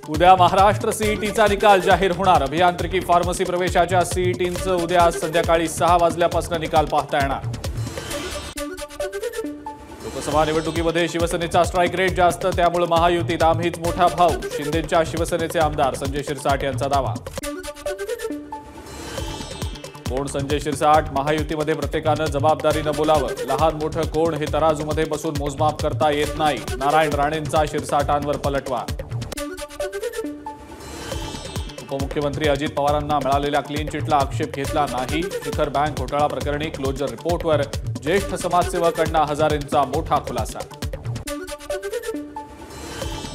उद्या महाराष्ट्र सीईटीचा निकाल जाहीर होणार। अभियांत्रिकी फार्मसी प्रवेशाच्या सीईटीचं उद्या संध्याकाळी 6 वाजल्यापासून निकाल पाहता येणार। लोकसभा निवडणुकीमध्ये शिवसेनेचा स्ट्राईक रेट जास्त, त्यामुळे महायुतीत आम्हीच मोठा भाऊ, शिंदेंच्या शिवसेनेचे आमदार संजय शिरसाट यांचा दावा। कोण संजय शिरसाट? महायुतीमध्ये प्रत्येकानं जबाबदारीनं बोलावं, लहान मोठं कोण हे तराजूमध्ये बसून मोजमाप करता येत नाही। नारायण राणेंचा शिरसाटांवर पलटवार। उपमुख्यमंत्री अजित पवारांना मिळालेल्या क्लीन चिटला आक्षेप घेतला नाही। शिखर बँक घोटाळा प्रकरणी क्लोजर रिपोर्टवर ज्येष्ठ समाजसेवक अण्णा हजारेंचा मोठा खुलासा।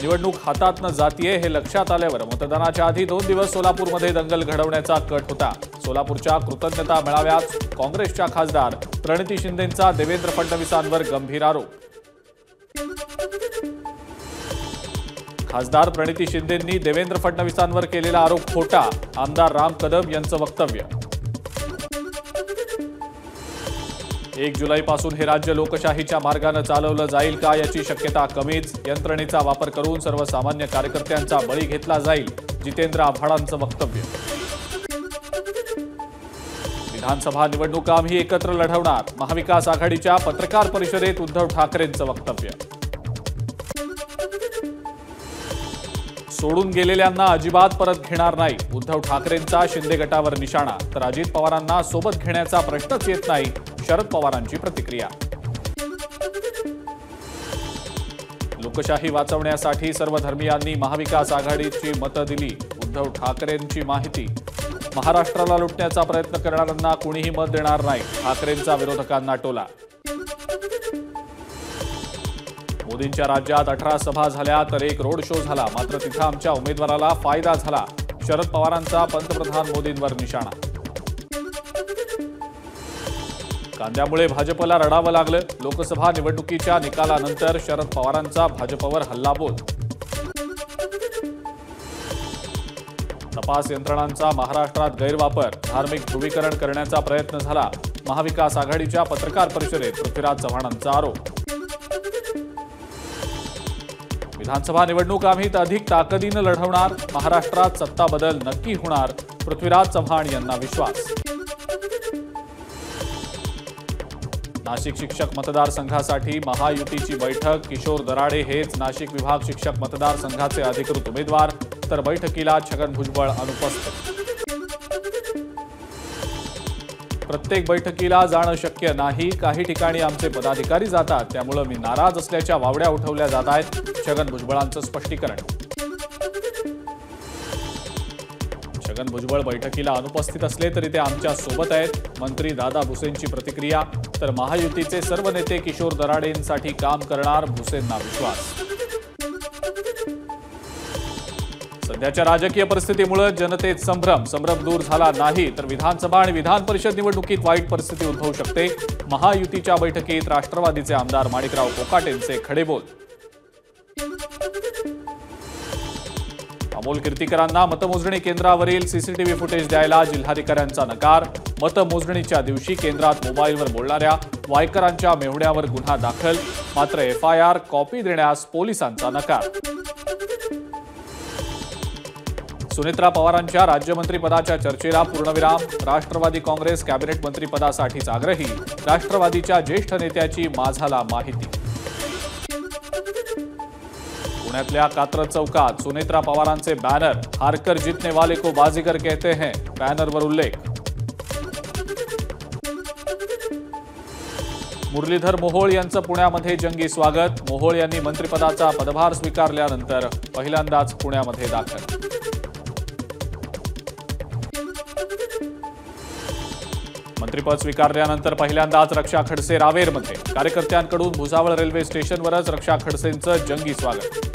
निवडणूक हातात न जातीये हे लक्षात आल्यावर मतदानाच्या आधी 2 दिवस सोलापूरमध्ये दंगल घडवण्याचा कट होता। सोलापूरच्या कृतज्ञता मेळाव्यात काँग्रेसच्या खासदार प्रणिती शिंदेंचा देवेंद्र फडणवीसांवर गंभीर आरोप। खासदार प्रणिती शिंदेंनी देवेंद्र फडणवीसांवर केलेला आरोप खोटा, आमदार राम कदम यांचं वक्तव्य। 1 जुलैपासून हे राज्य लोकशाहीच्या मार्गाने चालवलं जाईल का याची शक्यता कमीच। यंत्रणेचा वापर करून सर्वसामान्य कार्यकर्त्यांचा बळी घेतला जाईल, जितेंद्र आव्हाडांचं वक्तव्य। विधानसभा निवडणूक आम्ही एकत्र लढवणार, महाविकास आघाडीच्या पत्रकार परिषदेत उद्धव ठाकरेंचं वक्तव्य। सोडून गेलेल्यांना अजिबात परत घेणार नाही, उद्धव ठाकरेंचा शिंदे गटावर निशाणा। तर अजित पवारांना सोबत घेण्याचा प्रश्नच येत नाही, शरद पवारांची प्रतिक्रिया। लोकशाही वाचवण्यासाठी सर्व धर्मीयांनी महाविकास आघाडीची मतं दिली, उद्धव ठाकरेंची माहिती। महाराष्ट्राला लुटण्याचा प्रयत्न करणाऱ्यांना कुणीही मत देणार नाही, ठाकरेंचा विरोधकांना टोला। मोदींच्या राज्यात 18 सभा झाल्या तर 1 रोड शो झाला, मात्र तिथं आमच्या उमेदवाराला फायदा झाला, शरद पवारांचा पंतप्रधान मोदींवर निशाणा। कांद्यामुळे भाजपला रडावं लागलं, लोकसभा निवडणुकीच्या निकालानंतर शरद पवारांचा भाजपवर हल्लाबोल। तपास यंत्रणांचा महाराष्ट्रात गैरवापर, धार्मिक ध्रुवीकरण करण्याचा प्रयत्न झाला, महाविकास आघाडीच्या पत्रकार परिषदेत पृथ्वीराज चव्हाणांचा आरोप। विधानसभा निवडणूक आम्ही अधिक ताकदीनं लढवणार, महाराष्ट्रात सत्ता बदल नक्की होणार, पृथ्वीराज चव्हाण यांना विश्वास। नाशिक शिक्षक मतदारसंघासाठी महायुतीची बैठक, किशोर दराडे हेच नाशिक विभाग शिक्षक मतदारसंघाचे अधिकृत उमेदवार, तर बैठकीला छगन भुजबळ अनुपस्थित। प्रत्येक बैठकीला जाणं शक्य नाही, काही ठिकाणी आमचे पदाधिकारी जातात, त्यामुळे मी नाराज असल्याच्या वावड्या उठवल्या जात आहेत, छगन भुजबळांचं स्पष्टीकरण। छगन भुजबळ बैठकीला अनुपस्थित असले तरी ते आमच्या सोबत आहेत, मंत्री दादा भुसेंची प्रतिक्रिया। तर महायुतीचे सर्व नेते किशोर दराडेंसाठी काम करणार, भुसेंना विश्वास। सध्याच्या राजकीय परिस्थितीमुळे जनतेत संभ्रम दूर झाला नाही तर विधानसभा आणि विधान परिषद निवडणुकीत वाईट परिस्थिती उद्भवू शकते। महायुतीच्या बैठकीत राष्ट्रवादीचे आमदार माणिकराव कोकाटेंचे खडेबोल। अमोल कीर्तीकरांना मतमोजणी केंद्रावरील सीसीटीव्ही फुटेज द्यायला जिल्हाधिकाऱ्यांचा नकार, मतमोजणीच्या दिवशी केंद्रात मोबाईलवर बोलणाऱ्या वायकरांच्या मेहुण्यावर गुन्हा दाखल, मात्र FIR कॉपी देण्यास पोलिसांचा नकार। सुनेत्रा पवारांच्या राज्यमंत्रीपदाच्या चर्चेला पूर्णविराम, राष्ट्रवादी काँग्रेस कॅबिनेट मंत्रीपदासाठीच आग्रही, राष्ट्रवादीच्या ज्येष्ठ नेत्याची माझाला माहिती। पुण्यातल्या कात्रज चौकात सुनेत्रा पवारांचे बॅनर, हारकर जीतने वाले को बाजीगर कहते हैं, बॅनरवर उल्लेख। मुरलीधर मोहोळ यांचं पुण्यामध्ये जंगी स्वागत, मोहोळ यांनी मंत्रिपदाचा पदभार स्वीकारल्यानंतर पहिल्यांदाच पुण्यामध्ये दाखल। मंत्रिपद स्वीकारल्यानंतर पहिल्यांदाच रक्षा खडसे रावेरमध्ये, कार्यकर्त्यांकडून भुसावळ रेल्वे स्टेशनवरच रक्षा खडसेंचं जंगी स्वागत।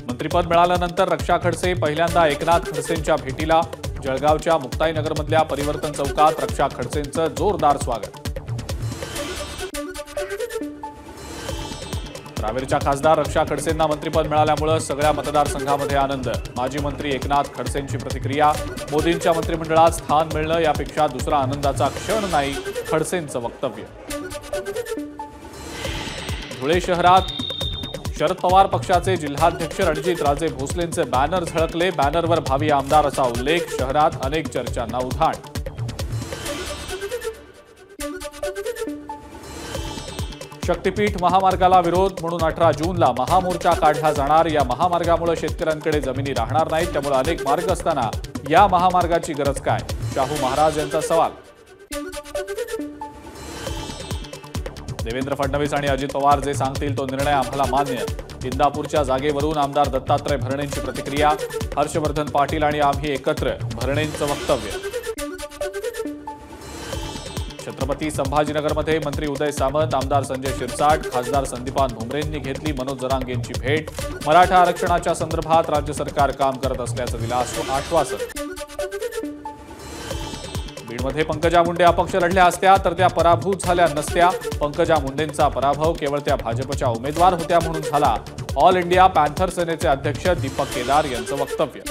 मंत्रिपद मिळाल्यानंतर रक्षा खडसे पहिल्यांदा एकनाथ खडसेंच्या भेटीला, जळगावच्या मुक्ताईनगरमधल्या परिवर्तन चौकात रक्षा खडसेंचं जोरदार स्वागत। रावेरच्या खासदार रक्षा खडसेंना मंत्रिपद मिळाल्यामुळे सगळ्या मतदारसंघामध्ये आनंद, माजी मंत्री एकनाथ खडसेंची प्रतिक्रिया। मोदींच्या मंत्रिमंडळात स्थान मिळणं यापेक्षा दुसरा आनंदाचा क्षण नाही, खडसेंचं वक्तव्य। धुळे शहरात शरद पवार पक्षाचे जिल्हाध्यक्ष रणजित राजे भोसलेंचे बॅनर झळकले. बॅनरवर भावी आमदार असा उल्लेख. शहरात अनेक चर्चांना उधाण. शक्तीपीठ महामार्गाला विरोध म्हणून 18 जूनला महामोर्चा काढला जाणार. या महामार्गामुळे शेतकऱ्यांकडे जमिनी राहणार नाहीत. त्यामुळे अनेक मार्ग असताना या महामार्गाची गरज काय? शाहू महाराज यांचा सवाल. देवेंद्र फडणवीस आणि अजित पवार जे सांगतील तो निर्णय आम्हाला मान्य. इंदापूरच्या जागेवरून आमदार दत्तात्रय भरणेंची प्रतिक्रिया. हर्षवर्धन पाटील आणि आम्ही एकत्र, भरणेंचं वक्तव्य. छत्रपती संभाजीनगरमध्ये मंत्री उदय सामंत, आमदार संजय शिरसाट, खासदार संदीपान भुमरेंनी घेतली मनोज जरांगेंची भेट. मराठा आरक्षणाच्या संदर्भात राज्य सरकार काम करत असल्याचं दिलं आश्वासन. बीडमध्ये पंकजा मुंडे अपक्ष लढल्या असत्या तर त्या पराभूत झाल्या नसत्या. पंकजा मुंडेंचा पराभव केवळ त्या भाजपच्या उमेदवार होत्या म्हणून झाला. ऑल इंडिया पॅन्थर सेनेचे अध्यक्ष दीपक केदार यांचं वक्तव्य.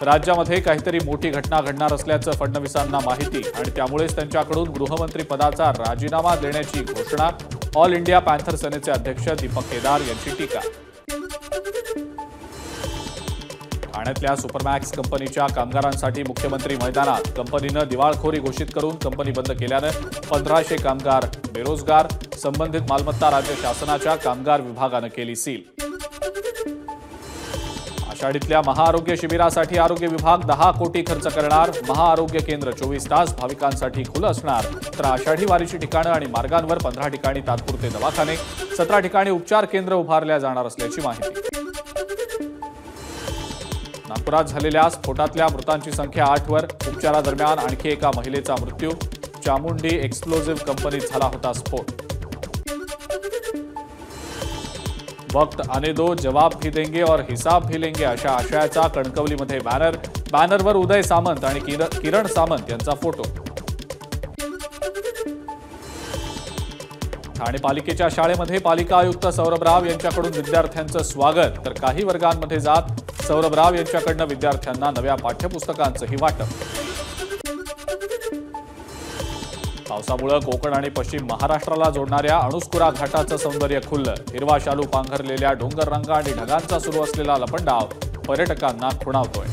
राज्यामध्ये काहीतरी मोठी घटना घडणार असल्याचं फडणवीसांना माहिती आणि त्यामुळेच त्यांच्याकडून गृहमंत्री पदाचा राजीनामा देण्याची घोषणा. ऑल इंडिया पॅन्थर सेनेचे अध्यक्ष दीपक केदार यांची टीका. ठाण्यातल्या सुपरमॅक्स कंपनीच्या कामगारांसाठी मुख्यमंत्री मैदानात. कंपनीनं दिवाळखोरी घोषित करून कंपनी बंद केल्यानं 1500 कामगार बेरोजगार. संबंधित मालमत्ता राज्य शासनाच्या कामगार विभागानं केली सील. आषाढीतल्या महाआरोग्य शिबिरासाठी आरोग्य विभाग 10 कोटी खर्च करणार. महाआरोग्य केंद्र 24 तास भाविकांसाठी खुलं असणार. तर आषाढी वारीची ठिकाणं आणि मार्गांवर 15 ठिकाणी तात्पुरते दवाखाने, 17 ठिकाणी उपचार केंद्र उभारल्या जाणार असल्याची माहिती. नागपुरात झालेल्या स्फोटातल्या मृतांची संख्या 8 वर. उपचारादरम्यान आणखी एका महिलेचा मृत्यू. चामुंडी एक्सप्लोजिव्ह कंपनीत झाला होता स्फोट. वक्त आने दो, जवाब भी देंगे और हिसाब भी लेंगे अशा आशयाचा कणकवलीमध्ये बॅनर. बॅनरवर उदय सामंत आणि किरण सामंत यांचा फोटो. ठाणे पालिकेच्या शाळेमध्ये पालिका आयुक्त सौरभ राव यांच्याकडून विद्यार्थ्यांचं स्वागत. तर काही वर्गांमध्ये जात सौरभ राव यांच्याकडनं विद्यार्थ्यांना नव्या पाठ्यपुस्तकांचंही वाटप. पावसामुळे कोकण आणि पश्चिम महाराष्ट्राला जोडणाऱ्या अणुस्कुरा घाटाचं सौंदर्य खुललं. हिरवा शालू पांघरलेल्या डोंगररांगा आणि ढगांचा सुरू असलेला लपंडाव पर्यटकांना खुणावतोय.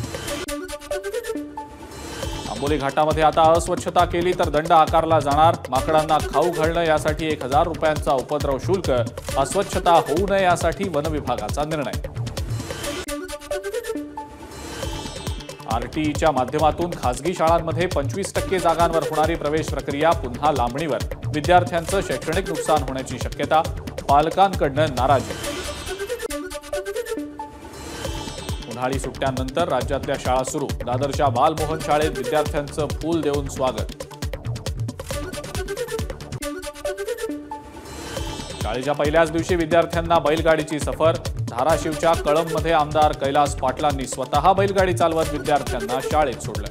आंबोली घाटामध्ये आता अस्वच्छता केली तर दंड आकारला जाणार. माकडांना खाऊ घालणं यासाठी 1000 रुपयांचा उपद्रव शुल्क. अस्वच्छता होऊ नये यासाठी वन विभागाचा निर्णय. आरटीईच्या माध्यमातून खासगी शाळांमध्ये 25% जागांवर होणारी प्रवेश प्रक्रिया पुन्हा लांबणीवर. विद्यार्थ्यांचं शैक्षणिक नुकसान होण्याची शक्यता. पालकांकडून नाराजी. उन्हाळी सुट्ट्यांनंतर राज्यातल्या शाळा सुरू. दादरच्या बालमोहन शाळेत विद्यार्थ्यांचं फूल देऊन स्वागत. शाळेच्या पहिल्याच दिवशी विद्यार्थ्यांना बैलगाडीची सफर. धाराशिवच्या कळंबमध्ये आमदार कैलास पाटलांनी स्वतः बैलगाडी चालवत विद्यार्थ्यांना शाळेत सोडलं.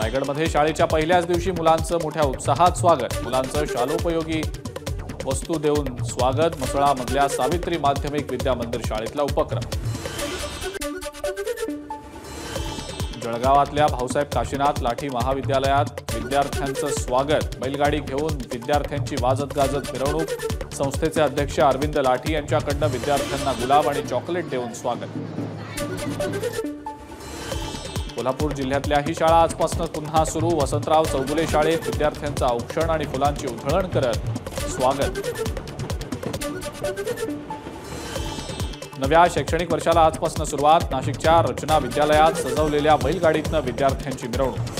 रायगडमध्ये शाळेच्या पहिल्याच दिवशी मुलांचं मोठ्या उत्साहात स्वागत. मुलांचं शालोपयोगी वस्तू देऊन स्वागत. म्हसळामधल्या सावित्री माध्यमिक विद्या मंदिर शाळेतला उपक्रम. जळगावातल्या भाऊसाहेब काशीनाथ लाठी महाविद्यालयात विद्यार्थ्यांचं स्वागत. बैलगाडी घेऊन विद्यार्थ्यांची वाजत गाजत मिरवणूक. संस्थेचे अध्यक्ष अरविंद लाठी यांच्याकडनं विद्यार्थ्यांना गुलाब आणि चॉकलेट देऊन स्वागत. कोल्हापूर जिल्ह्यातल्या ही शाळा आजपासून पुन्हा सुरू. वसंतराव चौगुले शाळेत विद्यार्थ्यांचं औक्षण आणि फुलांची उधळण करत स्वागत. नव्या शैक्षणिक वर्षाला आजपासून सुरुवात. नाशिकच्या रचना विद्यालयात सजवलेल्या बैलगाडीतनं विद्यार्थ्यांची मिरवणूक.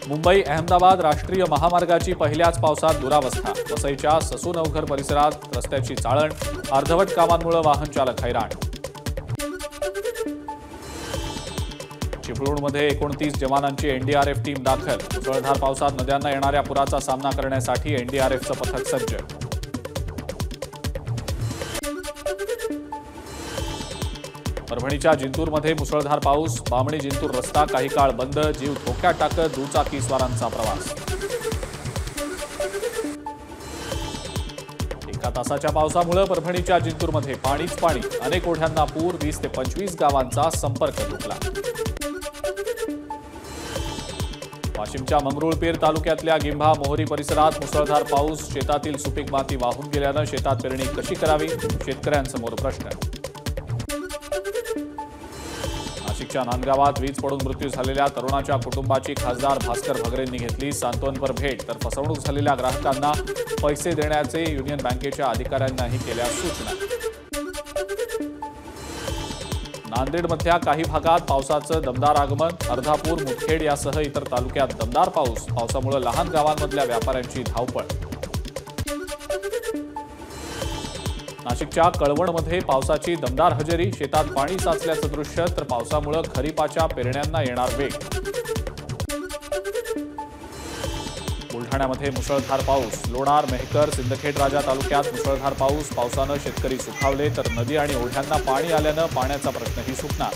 मुंबई अहमदाबाद राष्ट्रीय महामार्गाची पहिल्याच पावसात दुरावस्था. वसईच्या ससूनवघर परिसरात रस्त्याची चाळण. अर्धवट कामांमुळे वाहन चालक हैराण. चिपळूणमध्ये 29 जवानांची एनडीआरएफ टीम दाखल. मुसळधार पावसात नद्यांना येणाऱ्या पुराचा सामना करण्यासाठी एनडीआरएफचं पथक सज्ज. परभणीच्या जिंतूरमध्ये मुसळधार पाऊस. बामणी जिंतूर रस्ता काही काळ बंद. जीव धोक्यात टाकत दुचाकी स्वारांचा प्रवास. एका तासाच्या पावसामुळे परभणीच्या जिंतूरमध्ये पाणीच पाणी. अनेक ओढ्यांना पूर. 20 ते 25 गावांचा संपर्क तुटला. वाशिमच्या मंगरुळपीर तालुक्यातल्या गिंभा मोहरी परिसरात मुसळधार पाऊस, शेतातील सुपीक माती वाहून गेल्यानं शेतात पेरणी कशी करावी, शेतकऱ्यांसमोर प्रश्न. नाशिकच्या नांदगावात वीज पडून मृत्यू झालेल्या तरुणाच्या कुटुंबाची खासदार भास्कर भगरेंनी घेतली सांत्वनपर भेट. तर फसवणूक झालेल्या ग्राहकांना पैसे देण्याचे युनियन बँकेच्या अधिकाऱ्यांनाही केल्या सूचना. नांदेडमधल्या काही भागात पावसाचं दमदार आगमन, अर्धापूर, मुदखेड यासह इतर तालुक्यात दमदार पाऊस. पावसामुळे लहान गावांमधल्या व्यापाऱ्यांची धावपळ. नाशिकच्या कळवणमध्ये पावसाची दमदार हजेरी, शेतात पाणी साचल्याचं दृश्य. तर पावसामुळे खरीपाच्या पेरण्यांना येणार वेग. बुलढाण्यामध्ये मुसळधार पाऊस, लोणार, मेहकर, सिंदखेड राजा तालुक्यात मुसळधार पाऊस. पावसानं शेतकरी सुखावले, तर नदी आणि ओढ्यांना पाणी आल्यानं पाण्याचा प्रश्नही सुटणार.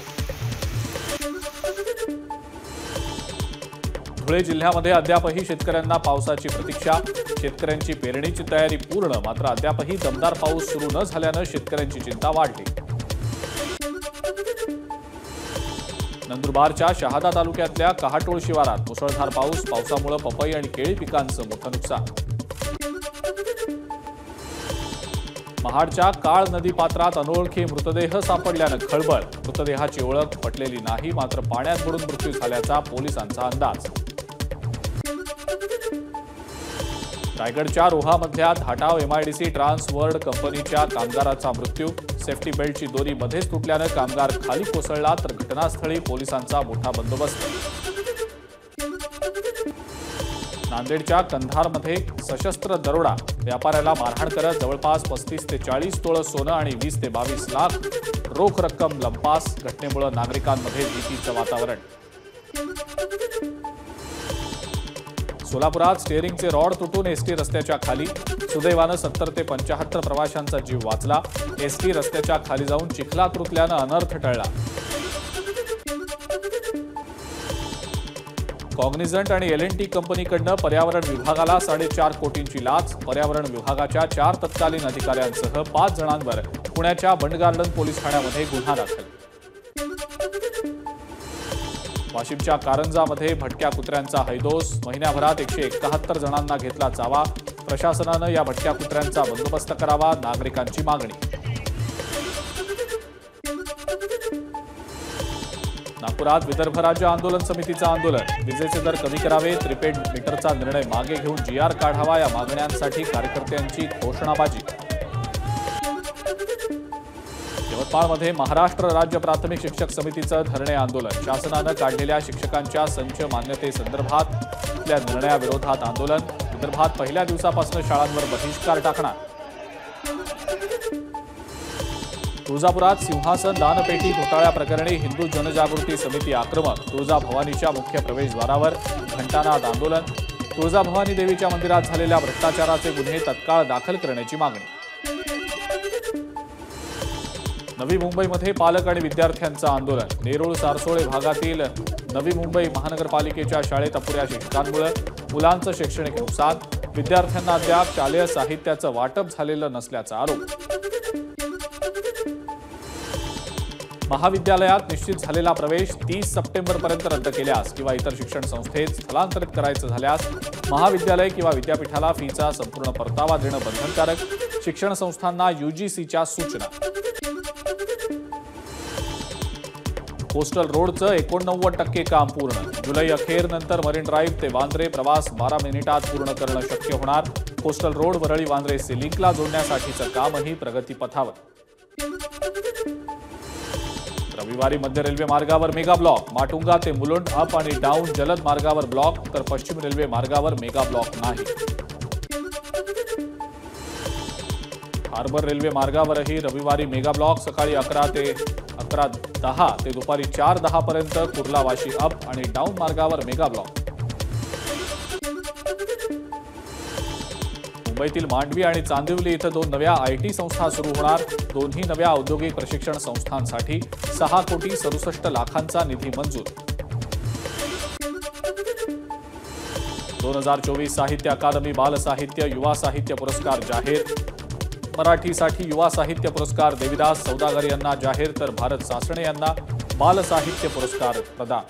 धुळे जिल्ह्यामध्ये अद्यापही शेतकऱ्यांना पावसाची प्रतीक्षा. शेतकऱ्यांची पेरणीची तयारी पूर्ण, मात्र अद्यापही दमदार पाऊस सुरू न झाल्यानं शेतकऱ्यांची चिंता वाढली. नंदुरबारच्या शहादा तालुक्यातल्या कहाटोळ शिवारात मुसळधार पाऊस. पावसामुळे पपई आणि केळी पिकांचं मोठं नुकसान. महाडच्या काळ नदी पात्रात अनोळखी मृतदेह सापडल्यानं खळबळ. मृतदेहाची ओळख पटलेली नाही, मात्र पाण्यात बुडून मृत्यू झाल्याचा पोलिसांचा अंदाज. रायगडच्या रोहामधल्या धाटाव एमआयडीसी ट्रान्सवर्ल्ड कंपनीच्या कामगाराचा मृत्यू. सेफ्टी बेल्टची दोरी मध्येच तुटल्यानं कामगार खाली कोसळला, तर घटनास्थळी पोलिसांचा मोठा बंदोबस्त. नांदेडच्या कंधारमध्ये सशस्त्र दरोडा, व्यापाऱ्याला मारहाण करत जवळपास 35 ते 40 तोळं सोनं आणि 20 ते 22 लाख रोख रक्कम लंपास. घटनेमुळे नागरिकांमध्ये भीतीचं वातावरण. सोलापुरात स्टिअरिंगचे रॉड तुटून एसटी रस्त्याच्या खाली. सुदैवानं 70 ते 75 प्रवाशांचा जीव वाचला. एसटी रस्त्याच्या खाली जाऊन चिखलात रुतल्यानं अनर्थ टळला. कॉग्निझंट आणि L&T कंपनीकडनं पर्यावरण विभागाला 4.5 कोटींची लाच. पर्यावरण विभागाच्या 4 तत्कालीन अधिकाऱ्यांसह 5 जणांवर पुण्याच्या बंडगार्डन पोलीस ठाण्यामध्ये गुन्हा दाखल. वाशिमच्या कारंजामध्ये भटक्या कुत्र्यांचा हैदोस. महिन्याभरात 171 जणांना घेतला चावा. प्रशासनानं या भटक्या कुत्र्यांचा बंदोबस्त करावा, नागरिकांची मागणी. नागपुरात विदर्भ राज्य आंदोलन समितीचं आंदोलन. विजेचे दर कमी करावे, प्रीपेड मीटरचा निर्णय मागे घेऊन GR काढावा, या मागण्यांसाठी कार्यकर्त्यांची घोषणाबाजी. यवतमाळमध्ये महाराष्ट्र राज्य प्राथमिक शिक्षक समितीचं धरणे आंदोलन. शासनानं काढलेल्या शिक्षकांच्या संच मान्यतेसंदर्भातल्या निर्णयाविरोधात आंदोलन. विदर्भात पहिल्या दिवसापासून शाळांवर बहिष्कार टाकणार. तुळजापुरात सिंहासन दानपेटी घोटाळ्याप्रकरणी हिंदू जनजागृती समिती आक्रमक. तुळजाभवानीच्या मुख्य प्रवेशद्वारावर घंटानाद आंदोलन. तुळजाभवानी देवीच्या मंदिरात झालेल्या भ्रष्टाचाराचे गुन्हे तत्काळ दाखल करण्याची मागणी. नवी मुंबईमध्ये पालक आणि विद्यार्थ्यांचं आंदोलन. नेरूळ सारसोळे भागातील नवी मुंबई महानगरपालिकेच्या शाळेत अपुऱ्या शिक्षकांमुळे मुलांचं शैक्षणिक नुकसान. विद्यार्थ्यांना अद्याप शालेय साहित्याचं वाटप झालेलं नसल्याचा आरोप. महाविद्यालयात निश्चित झालेला प्रवेश 30 सप्टेंबरपर्यंत रद्द केल्यास किंवा इतर शिक्षण संस्थेत स्थलांतरित करायचं झाल्यास महाविद्यालय किंवा विद्यापीठाला फीचा संपूर्ण परतावा देणं बंधनकारक. शिक्षण संस्थांना UGCच्या सूचना. कोस्टल रोडचं 89% काम पूर्ण. जुलै अखेरनंतर मरीन ड्राईव्ह ते वांद्रे प्रवास 12 मिनिटात पूर्ण करणं शक्य होणार. कोस्टल रोड वरळी वांद्रे सिलिंकला जोडण्यासाठीचं कामही प्रगतीपथावर. रविवारी मध्य रेल्वे मार्गावर मेगा ब्लॉक. माटुंगा ते मुलुंड अप आणि डाऊन जलद मार्गावर ब्लॉक, तर पश्चिम रेल्वे मार्गावर मेगा ब्लॉक नाही. हार्बर रेल्वे मार्गावरही रविवारी मेगा ब्लॉक. सकाळी 11:10 ते दुपारी 4:10 पर्यंत कुर्ला वाशी अप आणि डाऊन मार्गावर मेगा ब्लॉक. मुंबईतील मांडवी आणि चांदिवली इथं 2 नव्या IT संस्था सुरू होणार. दोन्ही नव्या औद्योगिक प्रशिक्षण संस्थांसाठी 6,67 लाखांचा निधी मंजूर. 2024 साहित्य अकादमी बाल साहित्य युवा साहित्य पुरस्कार जाहीर. मराठीसाठी युवा साहित्य पुरस्कार देविदास सौदागर यांना जाहीर, तर भारत सासणे यांना बाल साहित्य पुरस्कार प्रदान.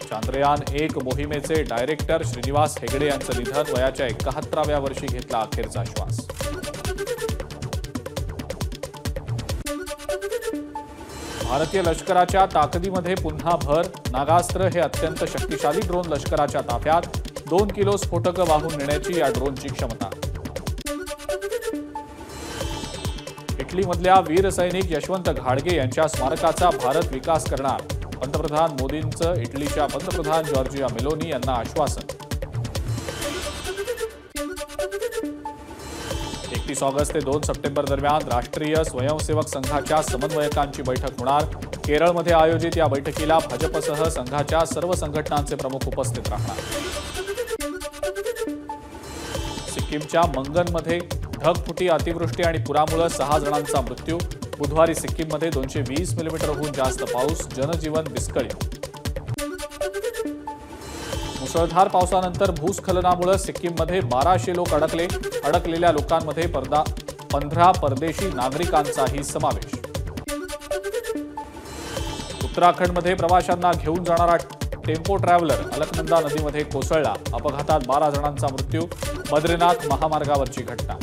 चांद्रयान-1 मोहिमेचे डायरेक्टर श्रीनिवास हेगडे यांचं निधन, वयाच्या 71व्या वर्षी घेतला अखेरचा श्वास. भारतीय लष्कराच्या ताकदीमध्ये पुन्हा भर, नागास्त्र हे अत्यंत शक्तिशाली ड्रोन लष्कराच्या ताफ्यात, 2 किलो स्फोटकं वाहून नेण्याची या ड्रोनची क्षमता. इटलीमधल्या वीर सैनिक यशवंत घाडगे यांच्या स्मारकाचा भारत विकास करणार, पंतप्रधान मोदींचं इटलीच्या पंतप्रधान जॉर्जिया मेलोनी यांना आश्वासन. 31 ऑगस्ट ते 2 सप्टेंबर दरम्यान राष्ट्रीय स्वयंसेवक संघाच्या समन्वयकांची बैठक होणार. केरळमध्ये आयोजित या बैठकीला भाजपसह संघाच्या सर्व संघटनांचे प्रमुख उपस्थित राहणार. सिक्कीमच्या मंगनमध्ये ढगफुटी, अतिवृष्टी आणि पुरामुळे 6 जणांचा मृत्यू. बुधवारी सिक्कीममध्ये 220 मिलीमीटरहून जास्त पाऊस, जनजीवन विस्कळीत. मुसळधार पावसानंतर भूस्खलनामुळे सिक्कीममध्ये 1200 लोक अडकले. अडकलेल्या लोकांमध्ये 15 परदेशी नागरिकांचाही समावेश. उत्तराखंडमध्ये प्रवाशांना घेऊन जाणारा टेम्पो ट्रॅव्हलर अलकनंदा नदीमध्ये कोसळला. अपघातात 12 जणांचा मृत्यू. बद्रीनाथ महामार्गावरची घटना.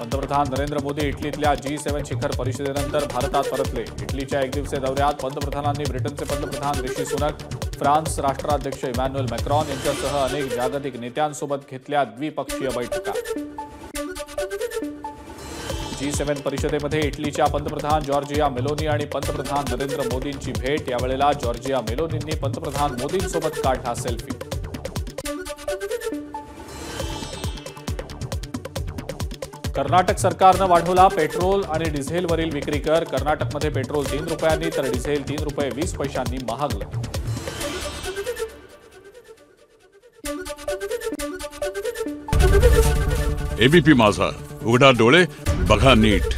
पंतप्रधान नरेंद्र मोदी इटलीतल्या G7 शिखर परिषदेनंतर भारतात परतले. इटलीच्या एकदिवसीय दौऱ्यात पंतप्रधानांनी ब्रिटनचे पंतप्रधान ऋषी सुनक, फ्रान्स राष्ट्राध्यक्ष इमॅन्युएल मॅक्रॉन यांच्यासह अनेक जागतिक नेत्यांसोबत घेतल्या द्विपक्षीय बैठका. G7 परिषदेमध्ये इटलीच्या पंतप्रधान जॉर्जिया मेलोनी आणि पंतप्रधान नरेंद्र मोदींची भेट. यावेळेला जॉर्जिया मेलोनींनी पंतप्रधान मोदींसोबत काढला सेल्फी. कर्नाटक सरकारनं वाढवला पेट्रोल आणि डिझेलवरील विक्री कर. कर्नाटकमध्ये पेट्रोल 3 रुपयांनी तर डिझेल 3 रुपये 20 पैशांनी महागलं. एबीपी माझा, उघडा डोळे बघा नीट.